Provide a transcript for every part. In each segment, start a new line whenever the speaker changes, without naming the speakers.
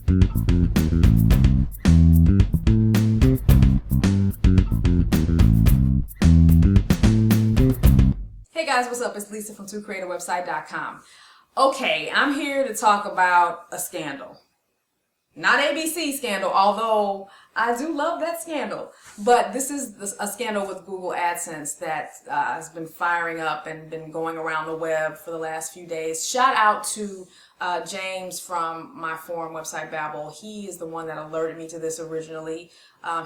Hey guys, what's up? It's Lisa from 2createawebsite.com. Okay, I'm here to talk about a scandal. Not ABC scandal, although I do love that scandal. But this is a scandal with Google AdSense that has been firing up and been going around the web for the last few days. Shout out to James from my forum website Babel. He is the one that alerted me to this originally.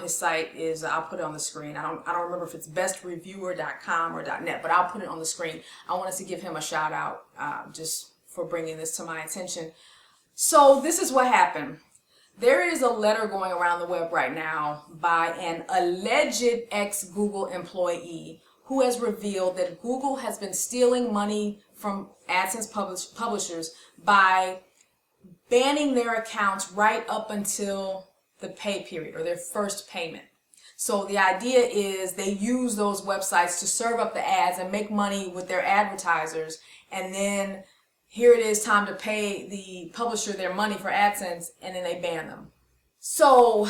His site is, I'll put it on the screen. I don't remember if it's bestreviewer.com or .net, but I'll put it on the screen. I wanted to give him a shout out just for bringing this to my attention. So this is what happened. There is a letter going around the web right now by an alleged ex-Google employee who has revealed that Google has been stealing money from AdSense publishers by banning their accounts right up until the pay period or their first payment. So the idea is they use those websites to serve up the ads and make money with their advertisers, and then here it is time to pay the publisher their money for AdSense, and then they ban them. So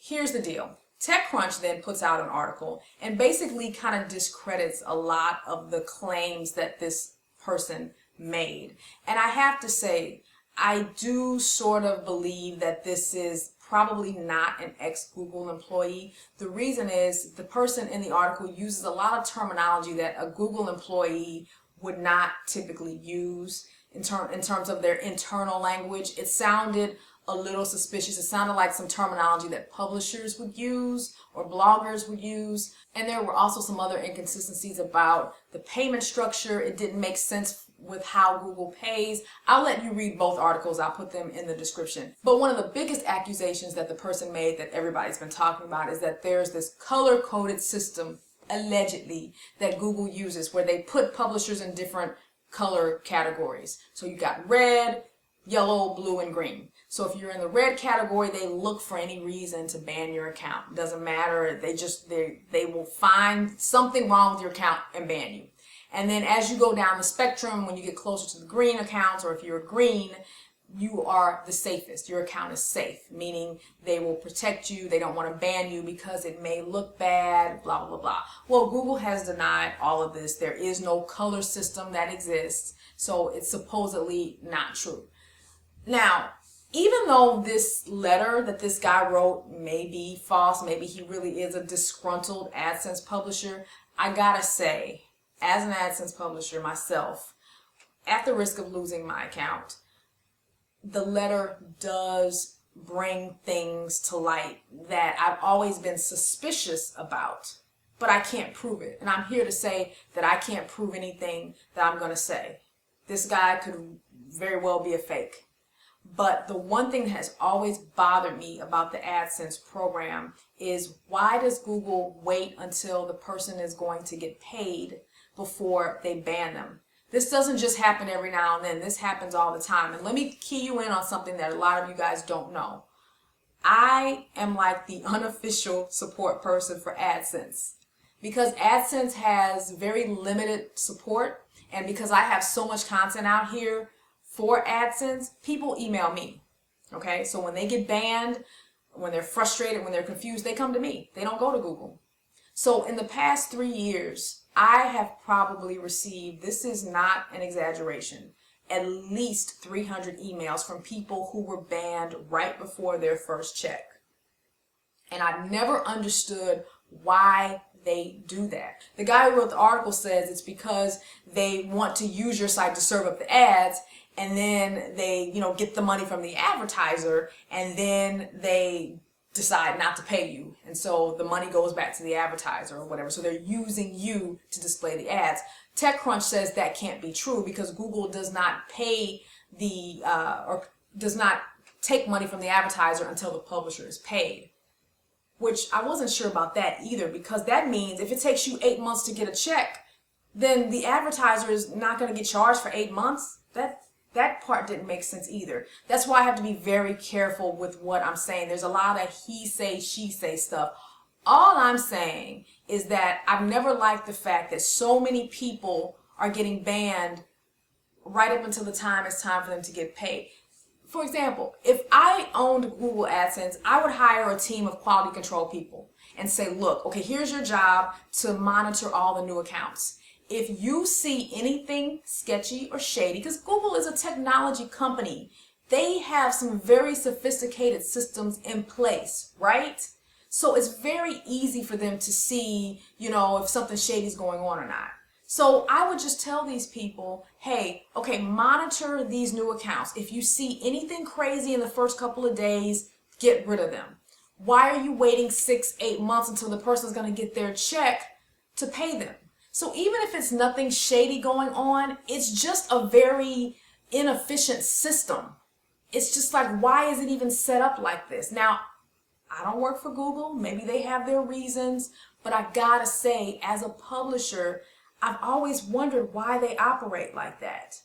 here's the deal. TechCrunch then puts out an article and basically kind of discredits a lot of the claims that this person made. And I have to say, I do sort of believe that this is probably not an ex-Google employee. The reason is the person in the article uses a lot of terminology that a Google employee would not typically use in terms of their internal language. It sounded a little suspicious. It sounded like some terminology that publishers would use or bloggers would use. And there were also some other inconsistencies about the payment structure. It didn't make sense with how Google pays. I'll let you read both articles. I'll put them in the description. But one of the biggest accusations that the person made that everybody's been talking about is that there's this color-coded system allegedly that Google uses where they put publishers in different color categories. So you got red, yellow, blue, and green. So if you're in the red category, they look for any reason to ban your account. It doesn't matter. They will find something wrong with your account and ban you. And then as you go down the spectrum, when you get closer to the green accounts, or if you're green, you are the safest. Your account is safe, meaning they will protect you. They don't want to ban you because it may look bad, blah, blah, blah, blah. Well, Google has denied all of this. There is no color system that exists, so it's supposedly not true. Now, even though this letter that this guy wrote may be false, maybe he really is a disgruntled AdSense publisher, I gotta say, as an AdSense publisher myself, at the risk of losing my account, the letter does bring things to light that I've always been suspicious about, but I can't prove it. And I'm here to say that I can't prove anything that I'm going to say. This guy could very well be a fake. But the one thing that has always bothered me about the AdSense program is, why does Google wait until the person is going to get paid before they ban them? This doesn't just happen every now and then. This happens all the time. And let me key you in on something that a lot of you guys don't know. I am like the unofficial support person for AdSense, because AdSense has very limited support, and because I have so much content out here for AdSense, people email me. Okay, so when they get banned, when they're frustrated, when they're confused, they come to me. They don't go to Google. So in the past 3 years, I have probably received, this is not an exaggeration, at least 300 emails from people who were banned right before their first check. And I've never understood why they do that. The guy who wrote the article says it's because they want to use your site to serve up the ads, and then they, get the money from the advertiser, and then they decide not to pay you, and so the money goes back to the advertiser or whatever. So they're using you to display the ads. TechCrunch says that can't be true because Google does not pay or does not take money from the advertiser until the publisher is paid. Which I wasn't sure about that either, because that means if it takes you 8 months to get a check, then the advertiser is not going to get charged for 8 months. That part didn't make sense either. That's why I have to be very careful with what I'm saying. There's a lot of he say, she say stuff. All I'm saying is that I've never liked the fact that so many people are getting banned right up until the time it's time for them to get paid. For example, if I owned Google AdSense, I would hire a team of quality control people and say, look, okay, here's your job to monitor all the new accounts. If you see anything sketchy or shady, because Google is a technology company, they have some very sophisticated systems in place, right? So it's very easy for them to see, if something shady is going on or not. So I would just tell these people, hey, okay, monitor these new accounts. If you see anything crazy in the first couple of days, get rid of them. Why are you waiting 6-8 months until the person's going to get their check to pay them? So even if it's nothing shady going on, it's just a very inefficient system. It's just like, why is it even set up like this? Now, I don't work for Google. Maybe they have their reasons, but I gotta say, as a publisher, I've always wondered why they operate like that.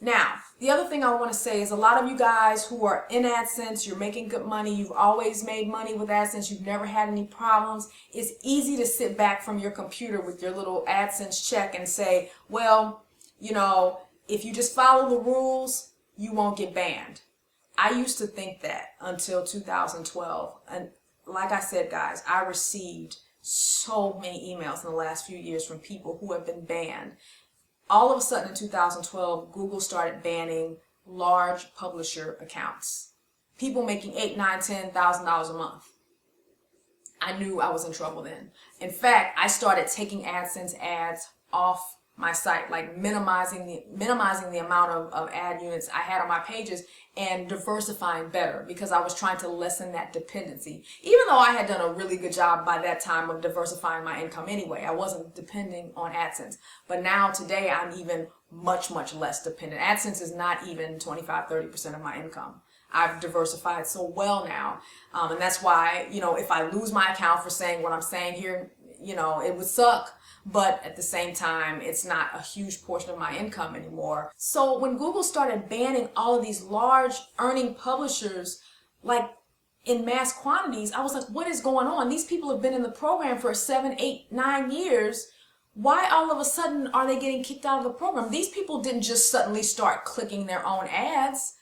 Now, the other thing I want to say is a lot of you guys who are in AdSense, you're making good money, you've always made money with AdSense, you've never had any problems. It's easy to sit back from your computer with your little AdSense check and say, well, if you just follow the rules, you won't get banned. I used to think that until 2012. And like I said, guys, I received so many emails in the last few years from people who have been banned. All of a sudden in 2012, Google started banning large publisher accounts. People making $8,000, $9,000, $10,000 a month. I knew I was in trouble then. In fact, I started taking AdSense ads off my site, like minimizing the amount of ad units I had on my pages and diversifying better, because I was trying to lessen that dependency. Even though I had done a really good job by that time of diversifying my income anyway, I wasn't depending on AdSense. But now today I'm even much less dependent. AdSense is not even 25-30% of my income. I've diversified so well now, and that's why, if I lose my account for saying what I'm saying here, it would suck. But at the same time, it's not a huge portion of my income anymore. So when Google started banning all of these large earning publishers, like in mass quantities, I was like, what is going on? These people have been in the program for 7, 8, 9 years. Why all of a sudden are they getting kicked out of the program? These people didn't just suddenly start clicking their own ads.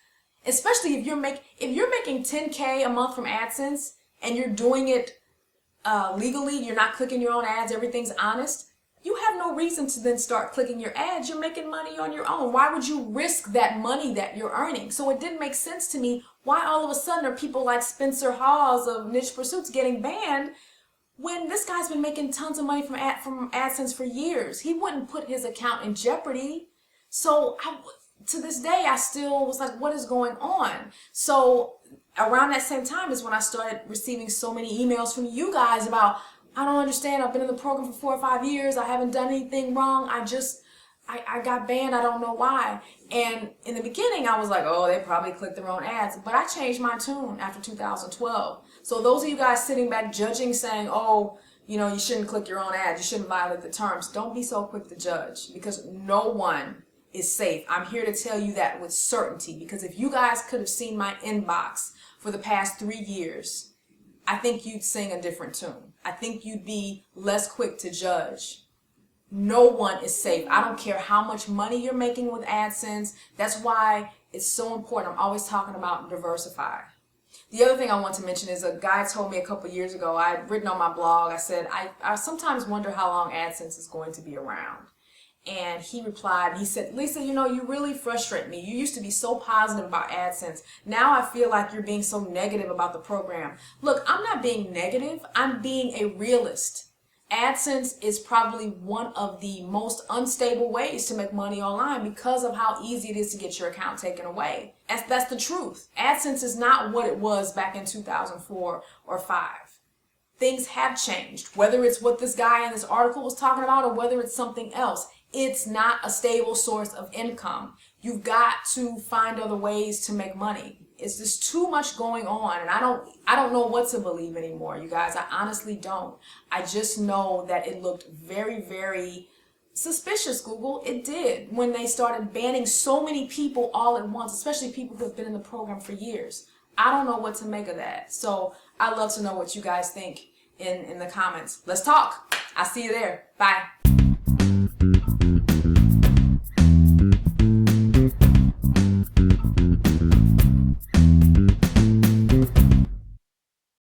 Especially if you're making 10K a month from AdSense and you're doing it legally, you're not clicking your own ads, everything's honest. You have no reason to then start clicking your ads. You're making money on your own. Why would you risk that money that you're earning? So it didn't make sense to me why all of a sudden are people like Spencer Hawes of Niche Pursuits getting banned when this guy's been making tons of money from AdSense for years. He wouldn't put his account in jeopardy. So to this day, I still was like, what is going on? So around that same time is when I started receiving so many emails from you guys about, I don't understand. I've been in the program for 4 or 5 years. I haven't done anything wrong. I got banned. I don't know why. And in the beginning, I was like, oh, they probably clicked their own ads. But I changed my tune after 2012. So those of you guys sitting back judging, saying, oh, you shouldn't click your own ads, you shouldn't violate the terms, don't be so quick to judge, because no one is safe. I'm here to tell you that with certainty, because if you guys could have seen my inbox for the past 3 years, I think you'd sing a different tune. I think you'd be less quick to judge. No one is safe. I don't care how much money you're making with AdSense. That's why it's so important. I'm always talking about diversify. The other thing I want to mention is a guy told me a couple years ago, I'd written on my blog, I said, I sometimes wonder how long AdSense is going to be around. And he replied, he said, Lisa, you really frustrate me. You used to be so positive about AdSense. Now I feel like you're being so negative about the program. Look, I'm not being negative. I'm being a realist. AdSense is probably one of the most unstable ways to make money online because of how easy it is to get your account taken away. That's the truth. AdSense is not what it was back in 2004 or 5. Things have changed, whether it's what this guy in this article was talking about or whether it's something else. It's not a stable source of income. You've got to find other ways to make money. It's just too much going on, and I don't know what to believe anymore, you guys. I honestly don't. I just know that it looked very, very suspicious, Google. It did, when they started banning so many people all at once, especially people who have been in the program for years. I don't know what to make of that. So I'd love to know what you guys think in the comments. Let's talk. I'll see you there. Bye.